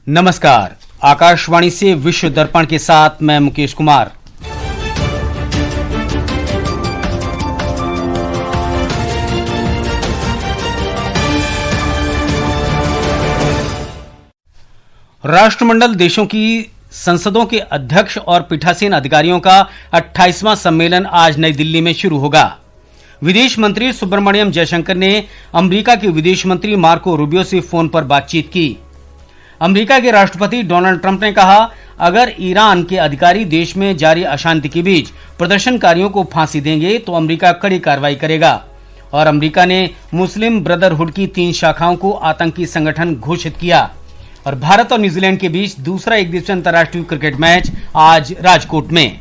नमस्कार। आकाशवाणी से विश्व दर्पण के साथ मैं मुकेश कुमार। राष्ट्रमंडल देशों की संसदों के अध्यक्ष और पीठासीन अधिकारियों का 28वां सम्मेलन आज नई दिल्ली में शुरू होगा। विदेश मंत्री सुब्रमण्यम जयशंकर ने अमेरिका के विदेश मंत्री मार्को रूबियो से फोन पर बातचीत की। अमेरिका के राष्ट्रपति डोनाल्ड ट्रंप ने कहा, अगर ईरान के अधिकारी देश में जारी अशांति के बीच प्रदर्शनकारियों को फांसी देंगे तो अमेरिका कड़ी कार्रवाई करेगा। और अमेरिका ने मुस्लिम ब्रदरहुड की 3 शाखाओं को आतंकी संगठन घोषित किया। और भारत और न्यूजीलैंड के बीच दूसरा एकदिवसीय अंतर्राष्ट्रीय क्रिकेट मैच आज राजकोट में।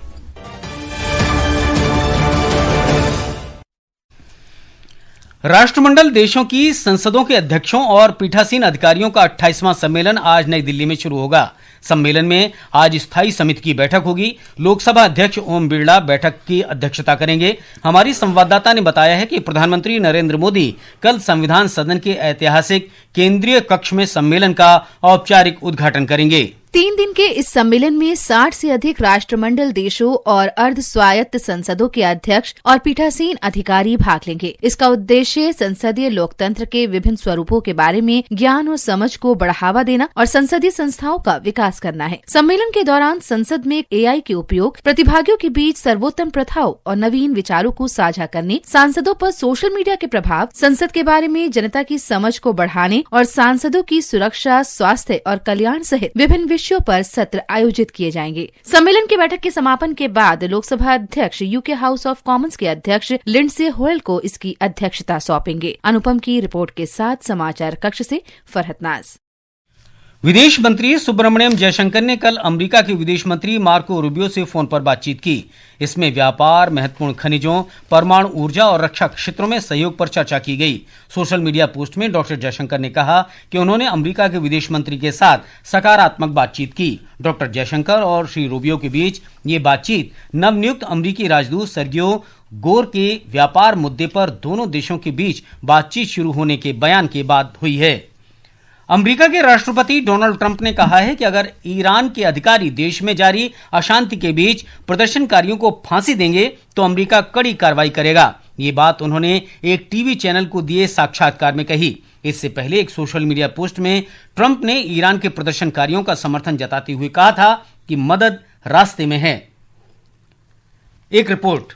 राष्ट्रमंडल देशों की संसदों के अध्यक्षों और पीठासीन अधिकारियों का 28वां सम्मेलन आज नई दिल्ली में शुरू होगा। सम्मेलन में आज स्थायी समिति की बैठक होगी। लोकसभा अध्यक्ष ओम बिरला बैठक की अध्यक्षता करेंगे। हमारी संवाददाता ने बताया है कि प्रधानमंत्री नरेंद्र मोदी कल संविधान सदन के ऐतिहासिक केंद्रीय कक्ष में सम्मेलन का औपचारिक उद्घाटन करेंगे। 3 दिन के इस सम्मेलन में 60 से अधिक राष्ट्रमंडल देशों और अर्ध स्वायत्त संसदों के अध्यक्ष और पीठासीन अधिकारी भाग लेंगे। इसका उद्देश्य संसदीय लोकतंत्र के विभिन्न स्वरूपों के बारे में ज्ञान और समझ को बढ़ावा देना और संसदीय संस्थाओं का विकास करना है। सम्मेलन के दौरान संसद में AI के उपयोग, प्रतिभागियों के बीच सर्वोत्तम प्रथाओं और नवीन विचारों को साझा करने, सांसदों पर सोशल मीडिया के प्रभाव, संसद के बारे में जनता की समझ को बढ़ाने और सांसदों की सुरक्षा, स्वास्थ्य और कल्याण सहित विभिन्न विषयों पर सत्र आयोजित किए जाएंगे। सम्मेलन की बैठक के समापन के बाद लोकसभा अध्यक्ष यूके हाउस ऑफ कॉमन्स के अध्यक्ष लिंडसे होयल को इसकी अध्यक्षता सौंपेंगे। अनुपम की रिपोर्ट के साथ समाचार कक्ष से फरहत नाज। विदेश मंत्री सुब्रमण्यम जयशंकर ने कल अमेरिका के विदेश मंत्री मार्को रूबियो से फोन पर बातचीत की। इसमें व्यापार, महत्वपूर्ण खनिजों, परमाणु ऊर्जा और रक्षा क्षेत्रों में सहयोग पर चर्चा की गई। सोशल मीडिया पोस्ट में डॉक्टर जयशंकर ने कहा कि उन्होंने अमेरिका के विदेश मंत्री के साथ सकारात्मक बातचीत की। डॉक्टर जयशंकर और श्री रूबियो के बीच ये बातचीत नवनियुक्त अमेरिकी राजदूत सर्गियो गोर के व्यापार मुद्दे पर दोनों देशों के बीच बातचीत शुरू होने के बयान के बाद हुई है। अमेरिका के राष्ट्रपति डोनाल्ड ट्रंप ने कहा है कि अगर ईरान के अधिकारी देश में जारी अशांति के बीच प्रदर्शनकारियों को फांसी देंगे तो अमेरिका कड़ी कार्रवाई करेगा। ये बात उन्होंने एक टीवी चैनल को दिए साक्षात्कार में कही। इससे पहले एक सोशल मीडिया पोस्ट में ट्रंप ने ईरान के प्रदर्शनकारियों का समर्थन जताते हुए कहा था कि मदद रास्ते में है। एक रिपोर्ट।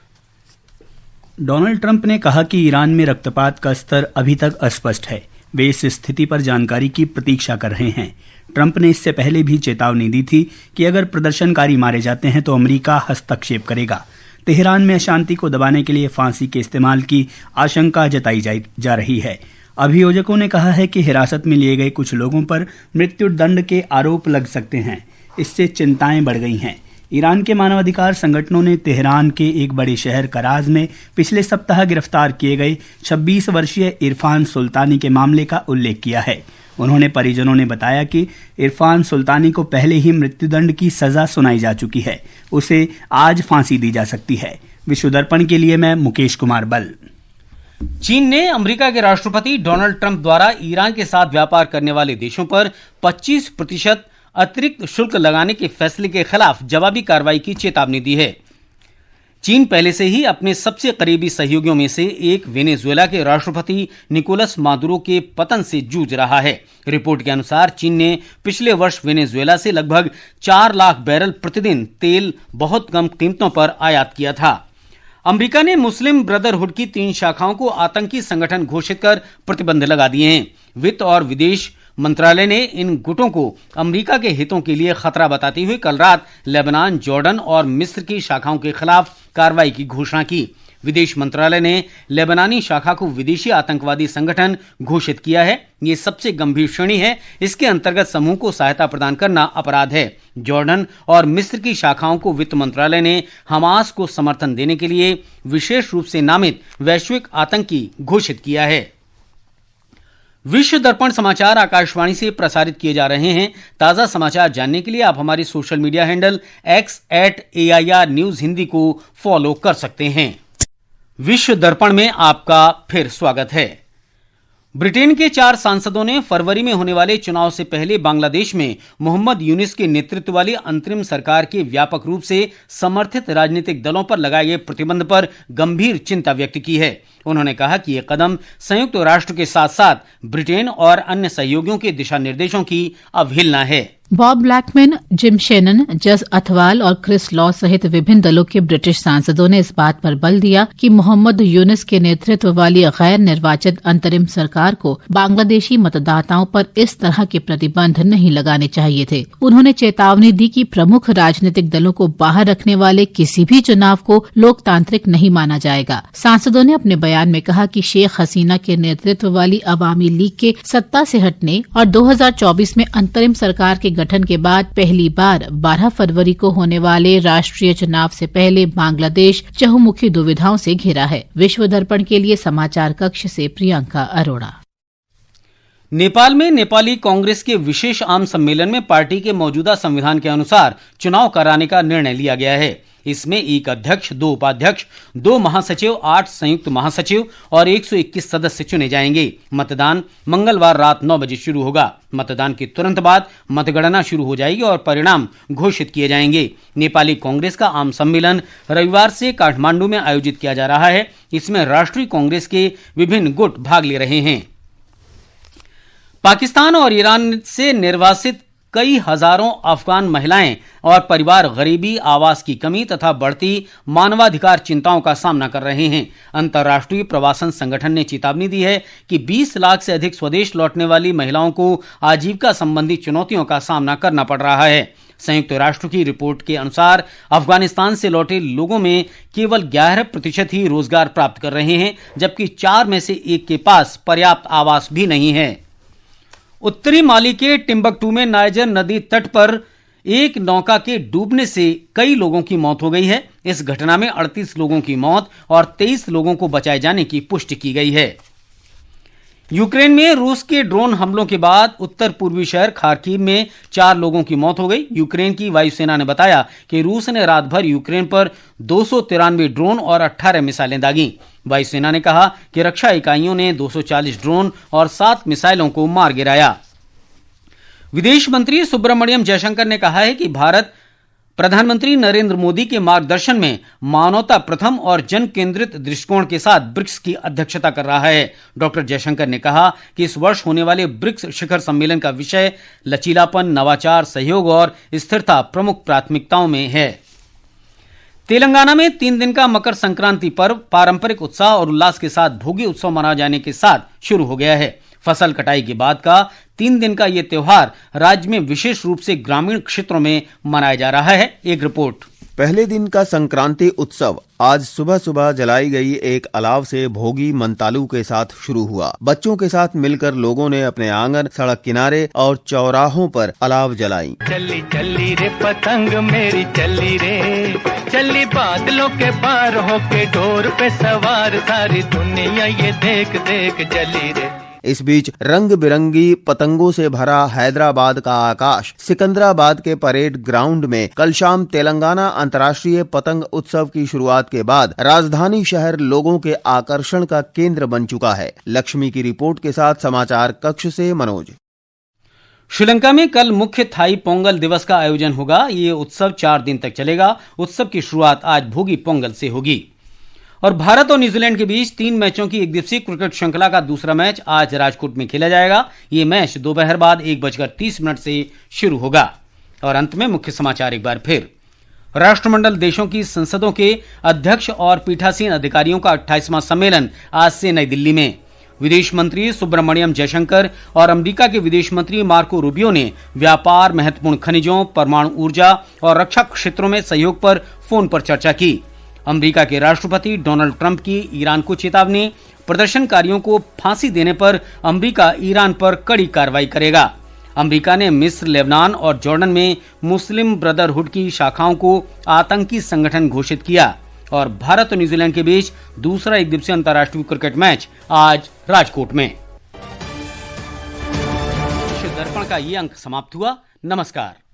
डोनाल्ड ट्रंप ने कहा कि ईरान में रक्तपात का स्तर अभी तक अस्पष्ट है। वे इस स्थिति पर जानकारी की प्रतीक्षा कर रहे हैं। ट्रंप ने इससे पहले भी चेतावनी दी थी कि अगर प्रदर्शनकारी मारे जाते हैं तो अमेरिका हस्तक्षेप करेगा। तेहरान में अशांति को दबाने के लिए फांसी के इस्तेमाल की आशंका जताई जा रही है। अभियोजकों ने कहा है कि हिरासत में लिए गए कुछ लोगों पर मृत्युदंड के आरोप लग सकते हैं। इससे चिंताएं बढ़ गई हैं। ईरान के मानवाधिकार संगठनों ने तेहरान के एक बड़े शहर कराज में पिछले सप्ताह गिरफ्तार किए गए 26 वर्षीय इरफान सुल्तानी के मामले का उल्लेख किया है। उन्होंने परिजनों ने बताया कि इरफान सुल्तानी को पहले ही मृत्युदंड की सजा सुनाई जा चुकी है। उसे आज फांसी दी जा सकती है। विश्व दर्पण के लिए मैं मुकेश कुमार बल। चीन ने अमेरिका के राष्ट्रपति डोनाल्ड ट्रंप द्वारा ईरान के साथ व्यापार करने वाले देशों पर 25% अतिरिक्त शुल्क लगाने के फैसले के खिलाफ जवाबी कार्रवाई की चेतावनी दी है। चीन पहले से ही अपने सबसे करीबी सहयोगियों में से एक वेनेजुएला के राष्ट्रपति निकोलस मादुरो के पतन से जूझ रहा है। रिपोर्ट के अनुसार चीन ने पिछले वर्ष वेनेजुएला से लगभग 4 लाख बैरल प्रतिदिन तेल बहुत कम कीमतों पर आयात किया था। अमेरिका ने मुस्लिम ब्रदरहुड की 3 शाखाओं को आतंकी संगठन घोषित कर प्रतिबंध लगा दिए हैं। वित्त और विदेश मंत्रालय ने इन गुटों को अमेरिका के हितों के लिए खतरा बताते हुए कल रात लेबनान, जॉर्डन और मिस्र की शाखाओं के खिलाफ कार्रवाई की घोषणा की। विदेश मंत्रालय ने लेबनानी शाखा को विदेशी आतंकवादी संगठन घोषित किया है। ये सबसे गंभीर श्रेणी है। इसके अंतर्गत समूह को सहायता प्रदान करना अपराध है। जॉर्डन और मिस्र की शाखाओं को वित्त मंत्रालय ने हमास को समर्थन देने के लिए विशेष रूप से नामित वैश्विक आतंकी घोषित किया है। विश्व दर्पण समाचार आकाशवाणी से प्रसारित किए जा रहे हैं। ताजा समाचार जानने के लिए आप हमारी social media handle x@AIR news Hindi को फॉलो कर सकते हैं। विश्व दर्पण में आपका फिर स्वागत है। ब्रिटेन के 4 सांसदों ने फरवरी में होने वाले चुनाव से पहले बांग्लादेश में मोहम्मद यूनिस के नेतृत्व वाली अंतरिम सरकार के व्यापक रूप से समर्थित राजनीतिक दलों पर लगाए गए प्रतिबंध पर गंभीर चिंता व्यक्त की है। उन्होंने कहा कि यह कदम संयुक्त राष्ट्र के साथ साथ ब्रिटेन और अन्य सहयोगियों के दिशा निर्देशों की अवहेलना है। बॉब ब्लैकमैन, जिम शेनन, जस अथवाल और क्रिस लॉ सहित विभिन्न दलों के ब्रिटिश सांसदों ने इस बात पर बल दिया कि मोहम्मद यूनिस के नेतृत्व वाली गैर निर्वाचित अंतरिम सरकार को बांग्लादेशी मतदाताओं पर इस तरह के प्रतिबंध नहीं लगाने चाहिए थे। उन्होंने चेतावनी दी कि प्रमुख राजनीतिक दलों को बाहर रखने वाले किसी भी चुनाव को लोकतांत्रिक नहीं माना जाएगा। सांसदों ने अपने बयान में कहा कि शेख हसीना के नेतृत्व वाली अवामी लीग के सत्ता से हटने और 2024 में अंतरिम सरकार के गठन के बाद पहली बार 12 फरवरी को होने वाले राष्ट्रीय चुनाव से पहले बांग्लादेश चहुमुखी दुविधाओं से घिरा है। विश्व दर्पण के लिए समाचार कक्ष से प्रियंका अरोड़ा। नेपाल में नेपाली कांग्रेस के विशेष आम सम्मेलन में पार्टी के मौजूदा संविधान के अनुसार चुनाव कराने का निर्णय लिया गया है। इसमें एक अध्यक्ष, 2 उपाध्यक्ष, 2 महासचिव, 8 संयुक्त महासचिव और 121 सदस्य चुने जाएंगे। मतदान मंगलवार रात 9 बजे शुरू होगा। मतदान के तुरंत बाद मतगणना शुरू हो जाएगी और परिणाम घोषित किए जाएंगे। नेपाली कांग्रेस का आम सम्मेलन रविवार से काठमांडू में आयोजित किया जा रहा है। इसमें राष्ट्रीय कांग्रेस के विभिन्न गुट भाग ले रहे हैं। पाकिस्तान और ईरान से निर्वासित कई हजारों अफगान महिलाएं और परिवार गरीबी, आवास की कमी तथा बढ़ती मानवाधिकार चिंताओं का सामना कर रहे हैं। अंतर्राष्ट्रीय प्रवासन संगठन ने चेतावनी दी है कि 20 लाख से अधिक स्वदेश लौटने वाली महिलाओं को आजीविका संबंधी चुनौतियों का सामना करना पड़ रहा है। संयुक्त राष्ट्र की रिपोर्ट के अनुसार अफगानिस्तान से लौटे लोगों में केवल 11% ही रोजगार प्राप्त कर रहे हैं, जबकि 4 में से 1 के पास पर्याप्त आवास भी नहीं है। उत्तरी माली के टिम्बकटू में नाइजर नदी तट पर एक नौका के डूबने से कई लोगों की मौत हो गई है। इस घटना में 38 लोगों की मौत और 23 लोगों को बचाए जाने की पुष्टि की गई है। यूक्रेन में रूस के ड्रोन हमलों के बाद उत्तर पूर्वी शहर खार्किव में 4 लोगों की मौत हो गई। यूक्रेन की वायुसेना ने बताया कि रूस ने रात भर यूक्रेन पर 293 ड्रोन और 18 मिसाइलें दागी। वायुसेना ने कहा कि रक्षा इकाइयों ने 240 ड्रोन और 7 मिसाइलों को मार गिराया। विदेश मंत्री सुब्रमण्यम जयशंकर ने कहा है कि भारत प्रधानमंत्री नरेंद्र मोदी के मार्गदर्शन में मानवता प्रथम और जन केंद्रित दृष्टिकोण के साथ ब्रिक्स की अध्यक्षता कर रहा है। डॉक्टर जयशंकर ने कहा कि इस वर्ष होने वाले ब्रिक्स शिखर सम्मेलन का विषय लचीलापन, नवाचार, सहयोग और स्थिरता प्रमुख प्राथमिकताओं में है। तेलंगाना में 3 दिन का मकर संक्रांति पर्व पारंपरिक उत्साह और उल्लास के साथ भोगी उत्सव मनाए जाने के साथ शुरू हो गया है। फसल कटाई के बाद का 3 दिन का यह त्योहार राज्य में विशेष रूप से ग्रामीण क्षेत्रों में मनाया जा रहा है। एक रिपोर्ट। पहले दिन का संक्रांति उत्सव आज सुबह सुबह जलाई गई एक अलाव से भोगी मंतालू के साथ शुरू हुआ। बच्चों के साथ मिलकर लोगों ने अपने आंगन, सड़क किनारे और चौराहों पर अलाव जलाई। चली चली रे पतंग मेरी चली रे, चली बादलों के पार होके डोर पे सवार, सारी दुनिया ये देख देख चली रे। इस बीच रंग बिरंगी पतंगों से भरा हैदराबाद का आकाश। सिकंदराबाद के परेड ग्राउंड में कल शाम तेलंगाना अंतर्राष्ट्रीय पतंग उत्सव की शुरुआत के बाद राजधानी शहर लोगों के आकर्षण का केंद्र बन चुका है। लक्ष्मी की रिपोर्ट के साथ समाचार कक्ष से मनोज। श्रीलंका में कल मुख्य थाई पोंगल दिवस का आयोजन होगा। ये उत्सव 4 दिन तक चलेगा। उत्सव की शुरुआत आज भोगी पोंगल से होगी। और भारत और न्यूजीलैंड के बीच 3 मैचों की 1 दिवसीय क्रिकेट श्रृंखला का दूसरा मैच आज राजकोट में खेला जाएगा। ये मैच दोपहर बाद 1:30 से शुरू होगा। और अंत में मुख्य समाचार एक बार फिर। राष्ट्रमंडल देशों की संसदों के अध्यक्ष और पीठासीन अधिकारियों का 28वां सम्मेलन आज से नई दिल्ली में। विदेश मंत्री सुब्रमण्यम जयशंकर और अमेरिका के विदेश मंत्री मार्को रूबियो ने व्यापार, महत्वपूर्ण खनिजों, परमाणु ऊर्जा और रक्षा क्षेत्रों में सहयोग पर फोन पर चर्चा की। अमेरिका के राष्ट्रपति डोनाल्ड ट्रंप की ईरान को चेतावनी, प्रदर्शनकारियों को फांसी देने पर अमेरिका ईरान पर कड़ी कार्रवाई करेगा। अमेरिका ने मिस्र, लेबनान और जॉर्डन में मुस्लिम ब्रदरहुड की शाखाओं को आतंकी संगठन घोषित किया। और भारत और न्यूजीलैंड के बीच दूसरा 1 दिवसीय अंतर्राष्ट्रीय क्रिकेट मैच आज राजकोट में। दर्पण का ये अंक समाप्त हुआ। नमस्कार।